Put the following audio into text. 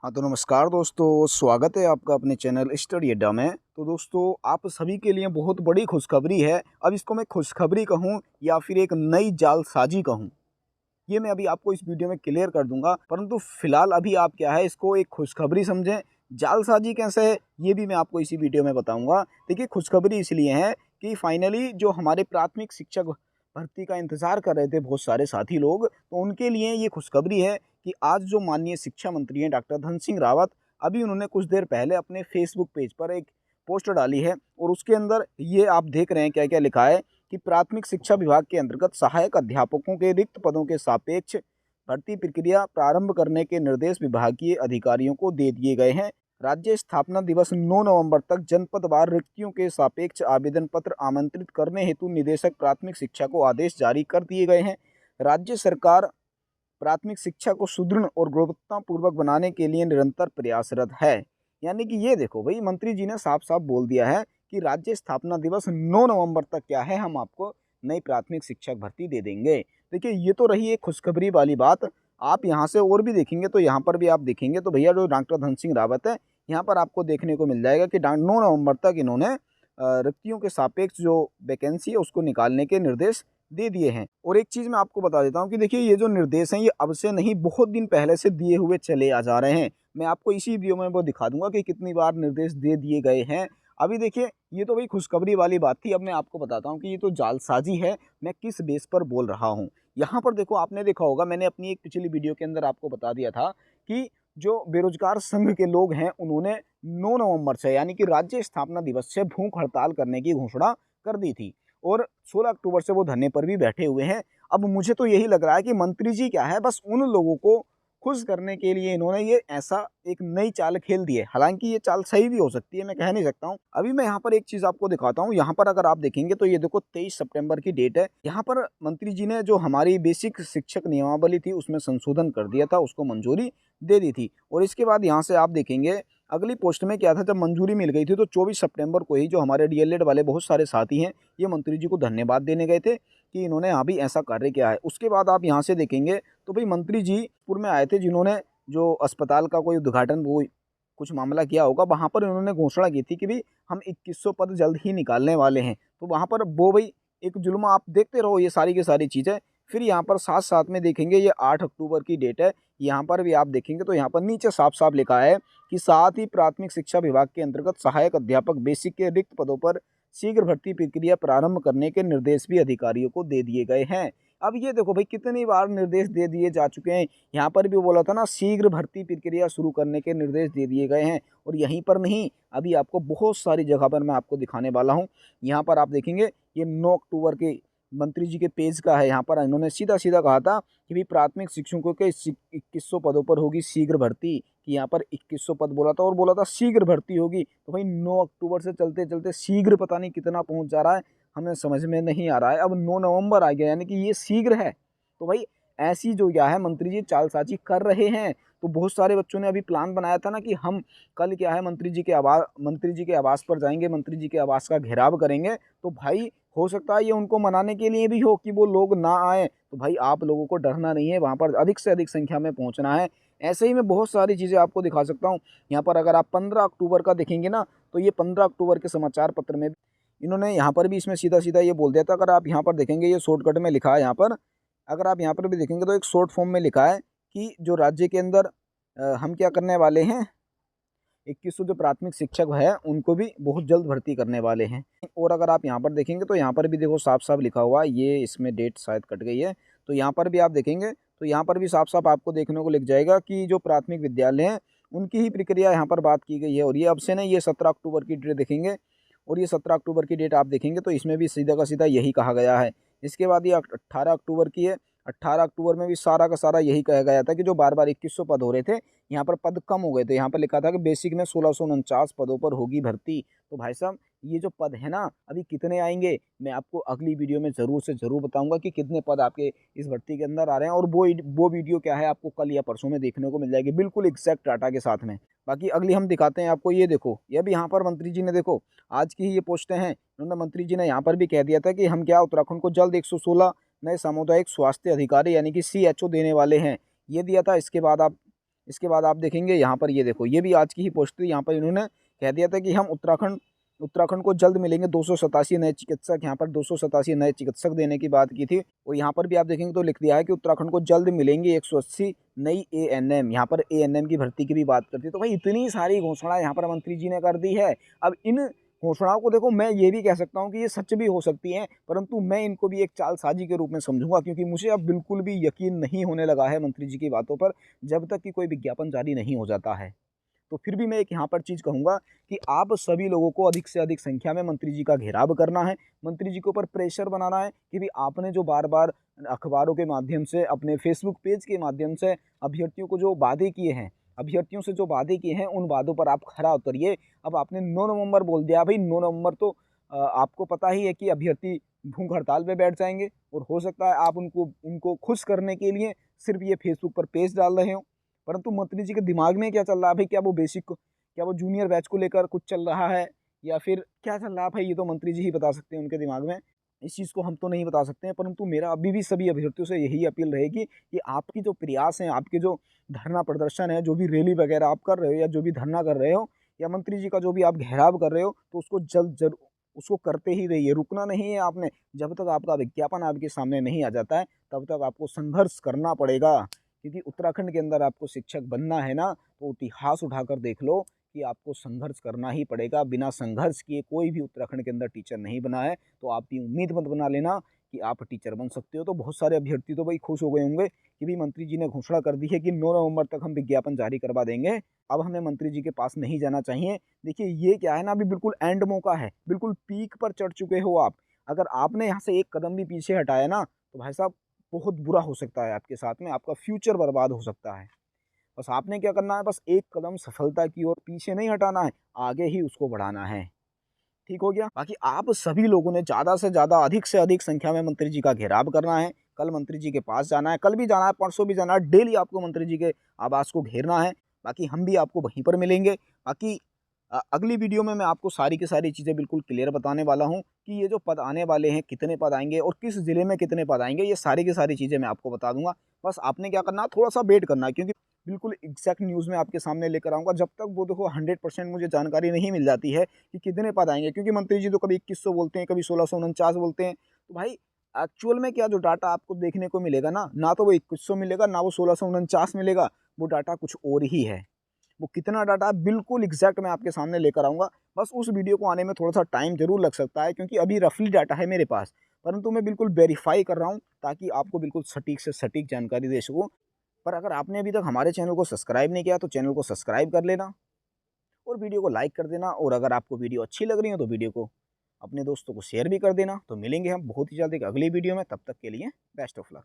हाँ तो नमस्कार दोस्तों, स्वागत है आपका अपने चैनल स्टडी अड्डा में। तो दोस्तों, आप सभी के लिए बहुत बड़ी खुशखबरी है। अब इसको मैं खुशखबरी कहूँ या फिर एक नई जालसाजी कहूँ, ये मैं अभी आपको इस वीडियो में क्लियर कर दूंगा। परंतु फिलहाल अभी आप क्या है, इसको एक खुशखबरी समझें। जालसाजी कैसे है ये भी मैं आपको इसी वीडियो में बताऊंगा। देखिए, खुशखबरी इसलिए है कि फाइनली जो हमारे प्राथमिक शिक्षक भर्ती का इंतजार कर रहे थे बहुत सारे साथी लोग, तो उनके लिए ये खुशखबरी है कि आज जो माननीय शिक्षा मंत्री हैं डॉक्टर धन सिंह रावत, अभी उन्होंने कुछ देर पहले अपने फेसबुक पेज पर एक पोस्ट डाली है और उसके अंदर ये आप देख रहे हैं क्या क्या लिखा है कि प्राथमिक शिक्षा विभाग के अंतर्गत सहायक अध्यापकों के रिक्त पदों के सापेक्ष भर्ती प्रक्रिया प्रारंभ करने के निर्देश विभागीय अधिकारियों को दे दिए गए हैं। राज्य स्थापना दिवस 9 नवंबर तक जनपदवार रिक्तियों के सापेक्ष आवेदन पत्र आमंत्रित करने हेतु निदेशक प्राथमिक शिक्षा को आदेश जारी कर दिए गए हैं। राज्य सरकार प्राथमिक शिक्षा को सुदृढ़ और गुणवत्तापूर्वक बनाने के लिए निरंतर प्रयासरत है। यानी कि ये देखो भाई, मंत्री जी ने साफ साफ बोल दिया है कि राज्य स्थापना दिवस 9 नवंबर तक क्या है, हम आपको नई प्राथमिक शिक्षक भर्ती दे देंगे। देखिए, ये तो रही एक खुशखबरी वाली बात। आप यहाँ से और भी देखेंगे तो यहाँ पर भी आप देखेंगे तो भैया जो डॉक्टर धन सिंह रावत है, यहाँ पर आपको देखने को मिल जाएगा कि 9 नवंबर तक इन्होंने रिक्तियों के सापेक्ष जो वैकेंसी है उसको निकालने के निर्देश दे दिए हैं। और एक चीज़ मैं आपको बता देता हूँ कि देखिए, ये जो निर्देश हैं ये अब से नहीं, बहुत दिन पहले से दिए हुए चले आ जा रहे हैं। मैं आपको इसी वीडियो में वो दिखा दूंगा कि कितनी बार निर्देश दे दिए गए हैं। अभी देखिए, ये तो भाई खुशखबरी वाली बात थी। अब मैं आपको बताता हूँ कि ये तो जालसाजी है, मैं किस बेस पर बोल रहा हूँ। यहाँ पर देखो, आपने देखा होगा, मैंने अपनी एक पिछली वीडियो के अंदर आपको बता दिया था कि जो बेरोजगार संघ के लोग हैं उन्होंने 9 नवंबर से यानी कि राज्य स्थापना दिवस से भूख हड़ताल करने की घोषणा कर दी थी और 16 अक्टूबर से वो धरने पर भी बैठे हुए हैं। अब मुझे तो यही लग रहा है कि मंत्री जी क्या है, बस उन लोगों को खुश करने के लिए इन्होंने ये ऐसा एक नई चाल खेल दी है। हालांकि ये चाल सही भी हो सकती है, मैं कह नहीं सकता हूँ। अभी मैं यहाँ पर एक चीज़ आपको दिखाता हूँ। यहाँ पर अगर आप देखेंगे तो ये देखो 23 सितंबर की डेट है। यहाँ पर मंत्री जी ने जो हमारी बेसिक शिक्षक नियमावली थी उसमें संशोधन कर दिया था, उसको मंजूरी दे दी थी। और इसके बाद यहाँ से आप देखेंगे अगली पोस्ट में क्या था, जब मंजूरी मिल गई थी तो 24 सितंबर को ही जो हमारे डीएलएड वाले बहुत सारे साथी हैं, ये मंत्री जी को धन्यवाद देने गए थे कि इन्होंने यहाँ भी ऐसा कार्य किया है। उसके बाद आप यहाँ से देखेंगे तो भाई मंत्री जी पूर्व में आए थे, जिन्होंने जो अस्पताल का कोई उद्घाटन वो कुछ मामला किया होगा, वहाँ पर इन्होंने घोषणा की थी कि भाई हम 2100 पद जल्द ही निकालने वाले हैं। तो वहाँ पर वो भाई एक जुल्म आप देखते रहो, ये सारी की सारी चीज़ें। फिर यहाँ पर साथ साथ में देखेंगे, ये 8 अक्टूबर की डेट है। यहाँ पर भी आप देखेंगे तो यहाँ पर नीचे साफ साफ लिखा है कि साथ ही प्राथमिक शिक्षा विभाग के अंतर्गत सहायक अध्यापक बेसिक के रिक्त पदों पर शीघ्र भर्ती प्रक्रिया प्रारंभ करने के निर्देश भी अधिकारियों को दे दिए गए हैं। अब ये देखो भाई, कितनी बार निर्देश दे दिए जा चुके हैं। यहाँ पर भी बोला था ना, शीघ्र भर्ती प्रक्रिया शुरू करने के निर्देश दे दिए गए हैं। और यहीं पर नहीं, अभी आपको बहुत सारी जगह पर मैं आपको दिखाने वाला हूँ। यहाँ पर आप देखेंगे, ये 9 अक्टूबर के मंत्री जी के पेज का है। यहाँ पर इन्होंने सीधा सीधा कहा था कि भी प्राथमिक शिक्षकों के 2100 पदों पर होगी शीघ्र भर्ती, कि यहाँ पर 2100 पद बोला था और बोला था शीघ्र भर्ती होगी। तो भाई 9 अक्टूबर से चलते चलते शीघ्र पता नहीं कितना पहुँच जा रहा है, हमें समझ में नहीं आ रहा है। अब 9 नवंबर आ गया, यानी कि ये शीघ्र है। तो भाई ऐसी जो क्या है, मंत्री जी चालसाजी कर रहे हैं। तो बहुत सारे बच्चों ने अभी प्लान बनाया था ना कि हम कल क्या है मंत्री जी के आवास पर जाएंगे, मंत्री जी के आवास का घेराव करेंगे। तो भाई हो सकता है ये उनको मनाने के लिए भी हो कि वो लोग ना आए। तो भाई आप लोगों को डरना नहीं है, वहाँ पर अधिक से अधिक संख्या में पहुँचना है। ऐसे ही मैं बहुत सारी चीज़ें आपको दिखा सकता हूँ। यहाँ पर अगर आप 15 अक्टूबर का देखेंगे ना, तो ये 15 अक्टूबर के समाचार पत्र में इन्होंने यहाँ पर भी इसमें सीधा सीधा ये बोल दिया था। अगर आप यहाँ पर देखेंगे, ये शॉर्टकट में लिखा है यहाँ पर। अगर आप यहाँ पर भी देखेंगे तो एक शॉर्ट फॉर्म में लिखा है कि जो राज्य के अंदर हम क्या करने वाले हैं, 2100 जो प्राथमिक शिक्षक है उनको भी बहुत जल्द भर्ती करने वाले हैं। और अगर आप यहाँ पर देखेंगे तो यहाँ पर भी देखो साफ साफ लिखा हुआ है, ये इसमें डेट शायद कट गई है, तो यहाँ पर भी आप देखेंगे तो यहाँ पर भी साफ साफ आपको देखने को लिख जाएगा कि जो प्राथमिक विद्यालय हैं उनकी ही प्रक्रिया यहाँ पर बात की गई है। और ये अब से नहीं, ये 17 अक्टूबर की डेट देखेंगे, और ये 17 अक्टूबर की डेट आप देखेंगे तो इसमें भी सीधा का सीधा यही कहा गया है। इसके बाद ये 18 अक्टूबर की है। 18 अक्टूबर में भी सारा का सारा यही कहा गया था कि जो बार बार 2100 पद हो रहे थे, यहाँ पर पद कम हो गए थे। यहाँ पर लिखा था कि बेसिक में 1649 पदों पर होगी भर्ती। तो भाई साहब, ये जो पद है ना, अभी कितने आएंगे मैं आपको अगली वीडियो में ज़रूर से ज़रूर बताऊंगा कि कितने पद आपके इस भर्ती के अंदर आ रहे हैं। और वो वीडियो क्या है, आपको कल या परसों में देखने को मिल जाएगी, बिल्कुल एग्जैक्ट डाटा के साथ में। बाकी अगली हम दिखाते हैं आपको। ये देखो, ये भी यहाँ पर मंत्री जी ने देखो आज की ही ये पोस्टें हैं। उन्होंने मंत्री जी ने यहाँ पर भी कह दिया था कि हम क्या उत्तराखंड को जल्द 116 नए सामुदायिक स्वास्थ्य अधिकारी यानी कि CHO देने वाले हैं, ये दिया था। इसके बाद आप इसके बाद आप देखेंगे यहाँ पर, ये देखो, ये भी आज की ही पोस्ट थी। यहाँ पर इन्होंने कह दिया था कि हम उत्तराखंड को जल्द मिलेंगे 287 नए चिकित्सक। यहाँ पर 287 नए चिकित्सक देने की बात की थी। और यहाँ पर भी आप देखेंगे तो लिख दिया है कि उत्तराखंड को जल्द मिलेंगे 180 नई ANM। यहाँ पर ANM की भर्ती की भी बात करती है। तो भाई इतनी सारी घोषणा यहाँ पर मंत्री जी ने कर दी है। अब इन घोषणाओं को देखो, मैं ये भी कह सकता हूँ कि ये सच भी हो सकती हैं, परंतु मैं इनको भी एक चालसाजी के रूप में समझूंगा, क्योंकि मुझे अब बिल्कुल भी यकीन नहीं होने लगा है मंत्री जी की बातों पर, जब तक कि कोई विज्ञापन जारी नहीं हो जाता है। तो फिर भी मैं एक यहाँ पर चीज़ कहूँगा कि आप सभी लोगों को अधिक से अधिक संख्या में मंत्री जी का घेराव करना है, मंत्री जी के ऊपर प्रेशर बनाना है कि भी आपने जो बार बार अखबारों के माध्यम से, अपने फेसबुक पेज के माध्यम से अभ्यर्थियों को जो वादे किए हैं, अभ्यर्थियों से जो वादे किए हैं, उन वादों पर आप खरा उतरिए। अब आपने 9 नवंबर बोल दिया, भाई 9 नवंबर तो आपको पता ही है कि अभ्यर्थी भूख हड़ताल पे बैठ जाएंगे, और हो सकता है आप उनको खुश करने के लिए सिर्फ ये फेसबुक पर पेज डाल रहे हो। परंतु मंत्री जी के दिमाग में क्या चल रहा है भाई? क्या वो जूनियर बैच को लेकर कुछ चल रहा है, या फिर क्या चल रहा है भाई? ये तो मंत्री जी ही बता सकते हैं उनके दिमाग में। इस चीज़ को हम तो नहीं बता सकते हैं, परंतु मेरा अभी भी सभी अभ्यर्थियों से यही अपील रहेगी कि आपकी जो प्रयास हैं, आपके जो धरना प्रदर्शन है, जो भी रैली वगैरह आप कर रहे हो, या जो भी धरना कर रहे हो, या मंत्री जी का जो भी आप घेराव कर रहे हो, तो उसको उसको करते ही रहिए, रुकना नहीं है आपने। जब तक आपका विज्ञापन आपके सामने नहीं आ जाता है, तब तक आपको संघर्ष करना पड़ेगा। क्योंकि उत्तराखंड के अंदर आपको शिक्षक बनना है ना, तो इतिहास उठाकर देख लो कि आपको संघर्ष करना ही पड़ेगा। बिना संघर्ष किए कोई भी उत्तराखंड के अंदर टीचर नहीं बना है। तो आप ये उम्मीद मत बना लेना कि आप टीचर बन सकते हो। तो बहुत सारे अभ्यर्थी तो भाई खुश हो गए होंगे कि भाई मंत्री जी ने घोषणा कर दी है कि 9 नवंबर तक हम विज्ञापन जारी करवा देंगे, अब हमें मंत्री जी के पास नहीं जाना चाहिए। देखिए, ये क्या है ना, अभी बिल्कुल एंड मौका है, बिल्कुल पीक पर चढ़ चुके हो आप। अगर आपने यहाँ से एक कदम भी पीछे हटाया ना, तो भाई साहब बहुत बुरा हो सकता है आपके साथ में, आपका फ्यूचर बर्बाद हो सकता है। बस आपने क्या करना है, बस एक कदम सफलता की ओर पीछे नहीं हटाना है, आगे ही उसको बढ़ाना है। ठीक हो गया? बाकी आप सभी लोगों ने ज़्यादा से ज़्यादा, अधिक से अधिक संख्या में मंत्री जी का घेराव करना है। कल मंत्री जी के पास जाना है, कल भी जाना है, परसों भी जाना है, डेली आपको मंत्री जी के आवास को घेरना है। बाकी हम भी आपको वहीं पर मिलेंगे। बाकी अगली वीडियो में मैं आपको सारी की सारी चीज़ें बिल्कुल क्लियर बताने वाला हूँ कि ये जो पद आने वाले हैं, कितने पद आएँगे और किस ज़िले में कितने पद आएँगे, ये सारी की सारी चीज़ें मैं आपको बता दूँगा। बस आपने क्या करना है, थोड़ा-सा वेट करना है, क्योंकि बिल्कुल एग्ज़ैक्ट न्यूज़ मैं आपके सामने लेकर आऊँगा। जब तक वो देखो 100% मुझे जानकारी नहीं मिल जाती है कि कितने पद आएँगे, क्योंकि मंत्री जी तो कभी 2100 बोलते हैं, कभी 1649 बोलते हैं। तो भाई एक्चुअल में क्या जो डाटा आपको देखने को मिलेगा ना तो वो 2100 मिलेगा, ना वो 1649 मिलेगा, वो डाटा कुछ और ही है। वो कितना डाटा है बिल्कुल एग्जैक्ट मैं आपके सामने लेकर आऊँगा। बस उस वीडियो को आने में थोड़ा-सा टाइम ज़रूर लग सकता है, क्योंकि अभी रफली डाटा है मेरे पास, परंतु मैं बिल्कुल वेरीफ़ाई कर रहा हूँ ताकि आपको बिल्कुल सटीक से सटीक जानकारी दे सकूँ। पर अगर आपने अभी तक हमारे चैनल को सब्सक्राइब नहीं किया तो चैनल को सब्सक्राइब कर लेना और वीडियो को लाइक कर देना, और अगर आपको वीडियो अच्छी लग रही हो तो वीडियो को अपने दोस्तों को शेयर भी कर देना। तो मिलेंगे हम बहुत ही जल्द एक अगली वीडियो में, तब तक के लिए बेस्ट ऑफ लक।